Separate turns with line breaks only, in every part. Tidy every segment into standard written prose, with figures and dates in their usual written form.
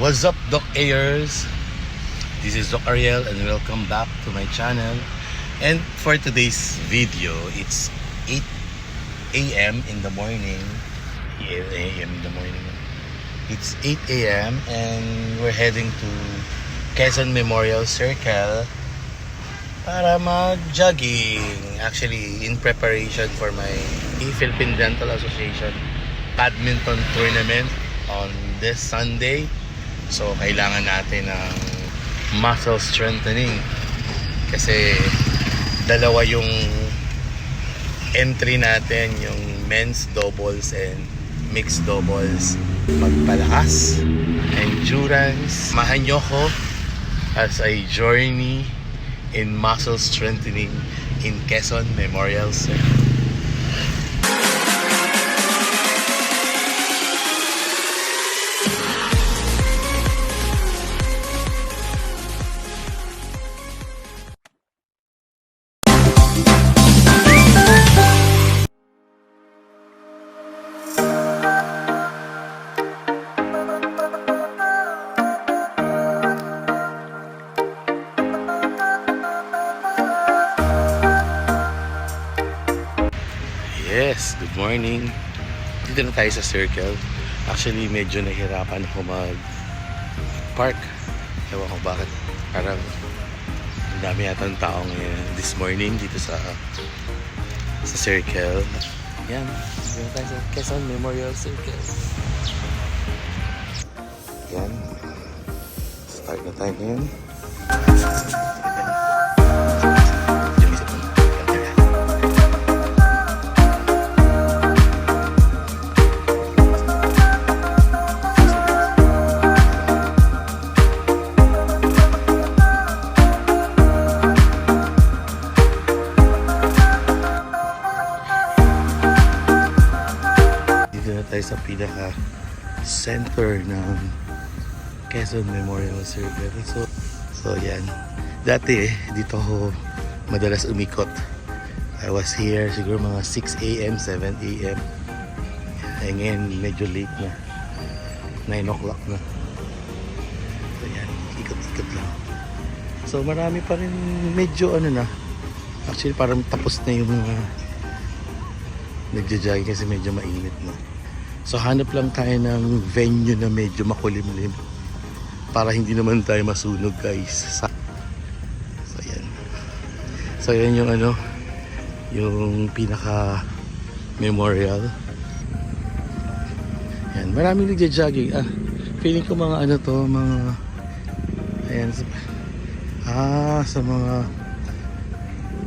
What's up, Doc Ayers? This is Doc Ariel and welcome back to my channel. And for today's video, it's 8 a.m. in the morning. 8 a.m. in the morning. It's 8 a.m. and we're heading to Quezon Memorial Circle para mag-jogging. Actually, in preparation for my Philippine Dental Association badminton tournament on this Sunday. So, kailangan natin ng muscle strengthening kasi dalawa yung entry natin, yung men's doubles and mixed doubles. Magpalakas, endurance. Samahan nyo ko as I journey in muscle strengthening in Quezon Memorial Circle. Yes, good morning. Dito na tayo sa circle. Actually, medyo nahirapan ako mag-park. Ewan ko bakit. Parang ang dami yata ng tao ngayon this morning dito sa circle. Yan. Dito na tayo sa Quezon Memorial Circle. Yan. Start na tayo ngayon. Tayo sa pinaka center ng Quezon Memorial Circle. So yan. Dati dito ako madalas umikot. I was here siguro mga 6 a.m., 7 a.m. Ay ngayon medyo late na. 9 o'clock na. So yan, ikot-ikot lang. So marami pa rin medyo na. Actually parang tapos na yung mga nagja-jogging kasi medyo mainit na. So hanap lang tayo ng venue na medyo makulimlim para hindi naman tayo masunog, guys. So yan yung yung pinaka memorial. Yan, maraming nagja-jogging. Feeling ko mga mga ayan sa mga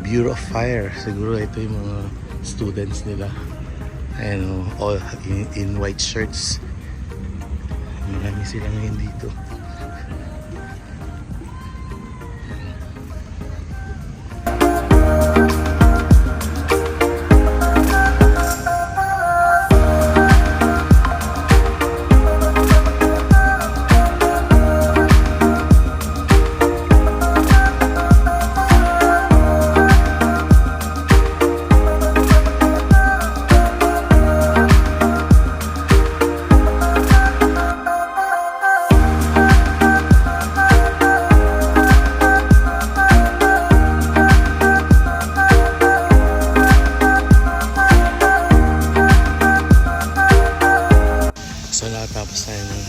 Bureau of Fire. Siguro ito yung mga students nila. Ayan, all in white shirts. Marami sila ngayon dito. Tapos tayo ng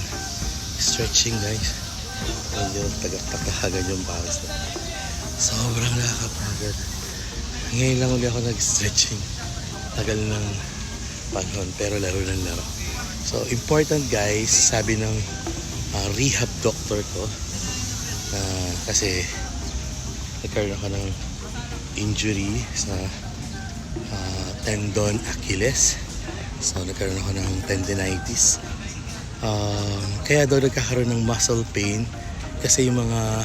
stretching, guys. Medyo tagak-tagahagan yung pawis na. Sobrang nakakapagod. Ngayon lang ulit ako nag-stretching. Tagal ng panahon pero laro ng laro. So important, guys, sabi ng rehab doctor ko kasi nagkaroon ako ng injury sa tendon Achilles. So nagkaroon ako ng tendinitis. Kaya daw nagkakaroon ng muscle pain kasi yung mga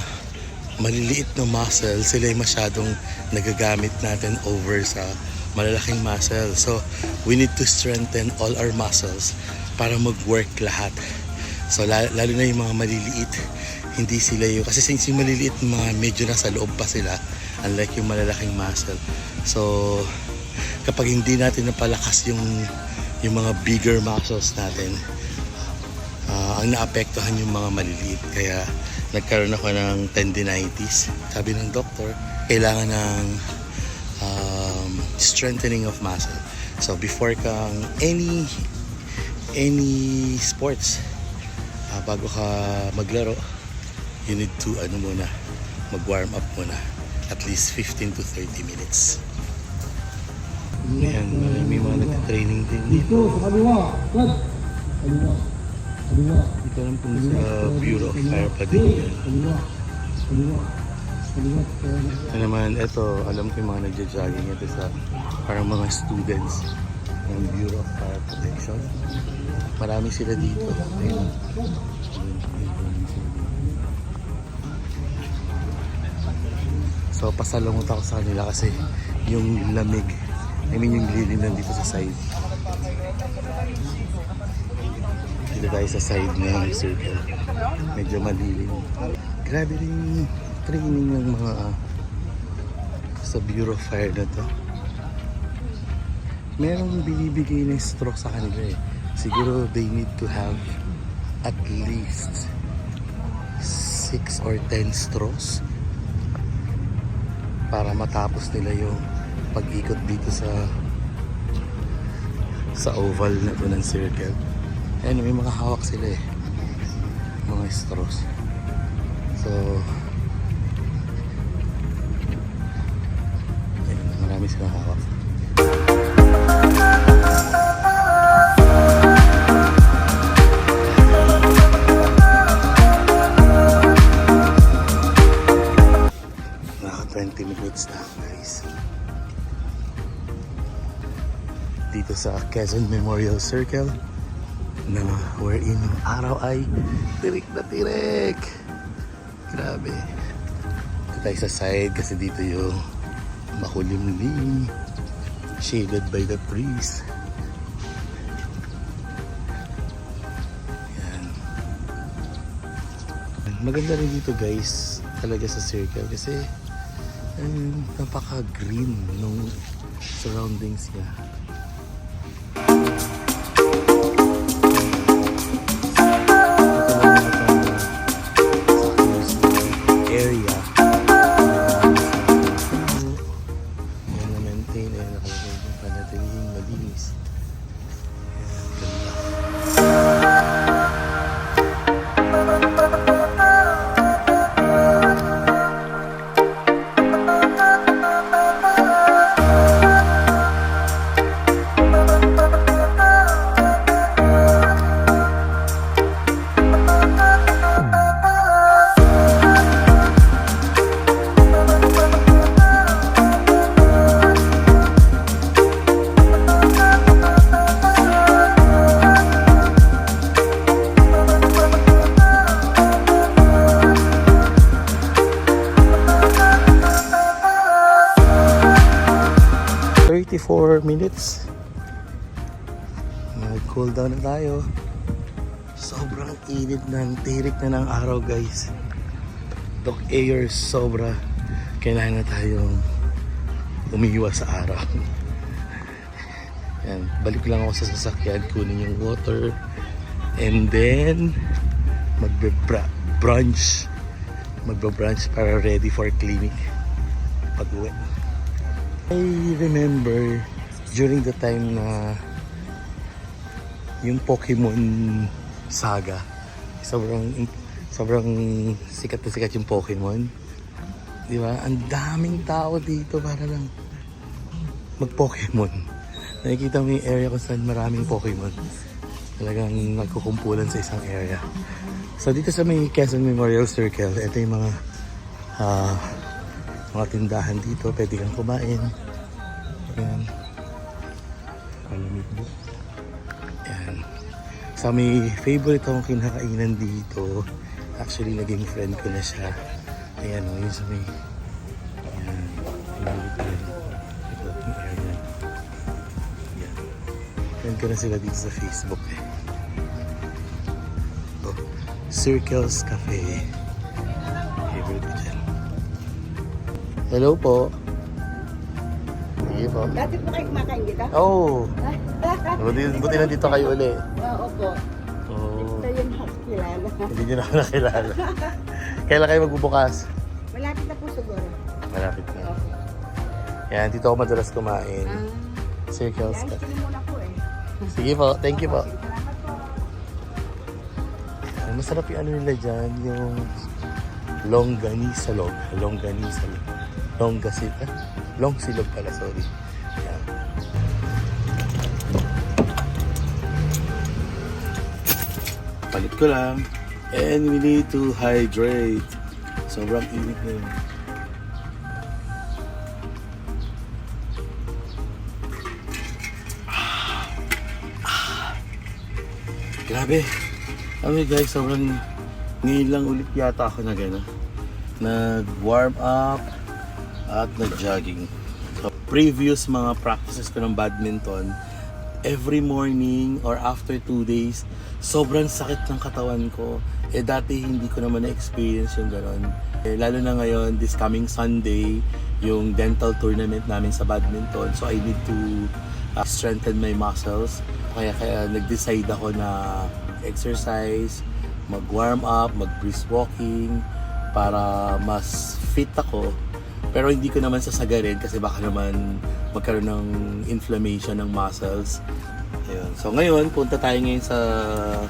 maliliit na muscle, sila yung masyadong nagagamit natin over sa malalaking muscle. So we need to strengthen all our muscles para mag-work lahat. So lalo na yung mga maliliit, hindi sila yung, kasi since yung maliliit mga medyo nasa loob pa sila, unlike yung malalaking muscle. So kapag hindi natin napalakas yung mga bigger muscles natin, ang naapektuhan yung mga maliliit. Kaya nagkaroon ako ng tendinitis. Sabi ng doktor, kailangan ng strengthening of muscle. So before kang any sports, bago ka maglaro, you need to mag-warm up muna. At least 15 to 30 minutes. Ayan, may mga nag-training din dito.
Sa kaliwa, Brad. Kaliwa. Kaliwa.
Dito lang po sa Bureau of Fire Pavilion.
Kaliwa. Kaliwa. Kaliwa.
Ito naman, ito, alam ko yung mga nagja-jogging. Ito sa parang mga students ng Bureau of Fire Protection. Marami sila dito. Ayun. So pasalungot ako sa kanila kasi yung lamig, yung lilim nandito sa side. Dito tayo sa side ng circle. Medyo malilim. Grabe rin training ng mga sa Bureau of Fire na to. Merong binibigay na straw sa kanila eh. Siguro they need to have at least 6 or 10 straws para matapos nila yung pag-ikot dito sa oval na to ng circle. Ayun, may mga hawak sila eh, mga straws. So ayun, marami silang hawak. Naka 20 minutes na guys dito sa Quezon Memorial Circle na wherein yung araw ay tirik na tirik. Grabe. Dito tayo sa side kasi dito yung makulimlim, shaded by the trees. Yan. Maganda rin dito guys talaga sa circle kasi napaka-green nung surroundings niya. Area yan na maintain ay nakalagay yung panatiling malinis. Ganda. Minutes. Mag-cool down na tayo. Sobrang init ng tirik na ng araw guys. Doc air sobra. Kailangan na tayong umiiwas sa araw. Yan, balik lang ako sa sasakyan, kunin yung water and then magbe-brunch para ready for clinic pag-uwi. I remember during the time na yung Pokemon saga, sobrang sikat na sikat yung Pokemon. Di ba? Ang daming tao dito para lang mag-Pokemon. Nakikita mo yung area kung saan maraming Pokemon. Talagang nagkukumpulan sa isang area. So dito sa may Quezon Memorial Circle, ito yung mga tindahan dito. Pwede kang kumain. Ayan. Palamig mo. Ayan. Sa may favorite akong kinakainan dito. Actually, naging friend ko na siya. Ayan o, yun sa may... Ayan. Favorite ko yun. Ito yung area. Ayan. Friend ko na sila dito sa Facebook eh. Ito. Circles Cafe. Favorite ko dyan. Hello po. Sige po.
Dati po kayo kumakain dito?
Oo. Buti nandito kayo uli.
Oo po.
Oo.
Ito yun,
Hindi nyo na ako nakilala. Kailan kayo magbubukas?
Malapit na po siguro.
Malapit na.
Okay.
Yan, dito ako madalas kumain. Circles
Guys,
ka.
tuloy muna po eh.
Sige po, thank you po.
Salamat po.
Yan, masarap yung ano nila dyan, yung longganisa. Longsilog pala, sorry. Yan. Palit ko lang. And we need to hydrate. Sobrang init na yun. Grabe. Ano guys, sobrang ngayon lang ulit yata ako na gano'n. Nag-warm up at nag-jogging. So, previous mga practices ko ng badminton, every morning or after 2 days, sobrang sakit ng katawan ko. Eh dati hindi ko naman na-experience yung gano'n. Eh, lalo na ngayon, this coming Sunday, yung dental tournament namin sa badminton. So I need to strengthen my muscles. Kaya nag-decide ako na exercise, mag-warm up, mag-brisk walking para mas fit ako. Pero hindi ko naman sasagarin kasi baka naman magkaroon ng inflammation ng muscles. Ayun. So ngayon, punta tayo ngayon sa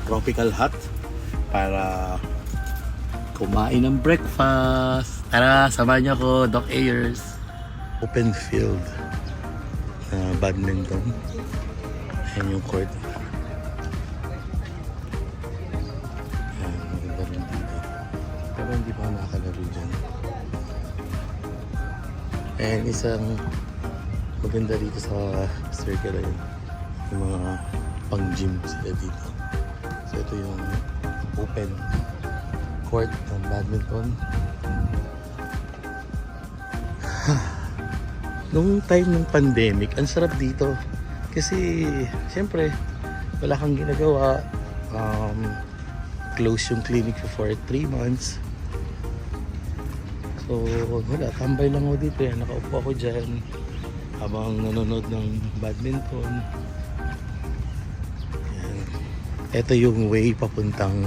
Tropical Hut para kumain ng breakfast. Tara, samahan niyo ako, Doc Ayers. Open field na badminton. Ayan yung court. Ayan, maganda rin dito. Pero hindi pa ako nakakalaro dyan. And isang maganda dito sa circle yun. Yung mga pang-gym sila dito. So ito yung open court ng badminton. Nung time ng pandemic, ang sarap dito. Kasi, siyempre, wala kang ginagawa. Close yung clinic for 3 months. So, wala. Tambay lang ako dito. Yan. Nakaupo ako dyan habang nanonood ng badminton. Yan. Ito yung way papuntang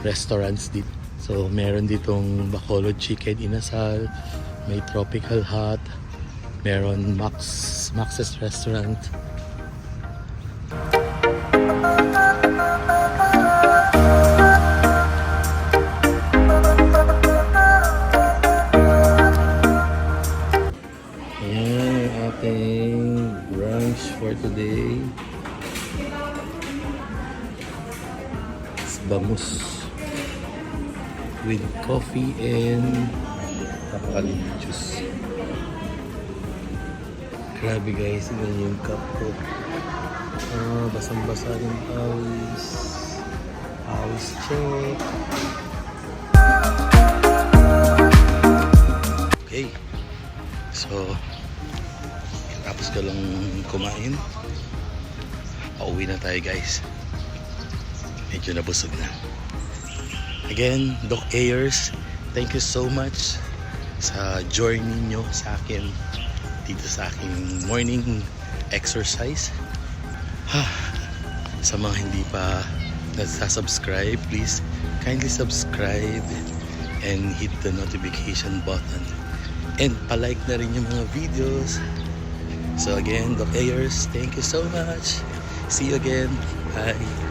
restaurants dito. So, meron ditong Bacolod Chicken Inasal. May Tropical Hut. Meron Max's Restaurant. Ayan ang ating brunch for today. It's bangus with coffee and napakalimit juice. Grabe guys, yun yung cup ko. Basang-basa ng pawis. Pawis check. Okay. So, tapos ko lang kumain. Pauwi na tayo guys. Medyo nabusog na. Again, Doc Ayers, thank you so much sa journey nyo sa akin dito sa aking morning exercise. Sa mga hindi pa nasa-subscribe, please kindly subscribe and hit the notification button. And palike na rin yung mga videos. So again, Doc Ayers, thank you so much. See you again. Bye.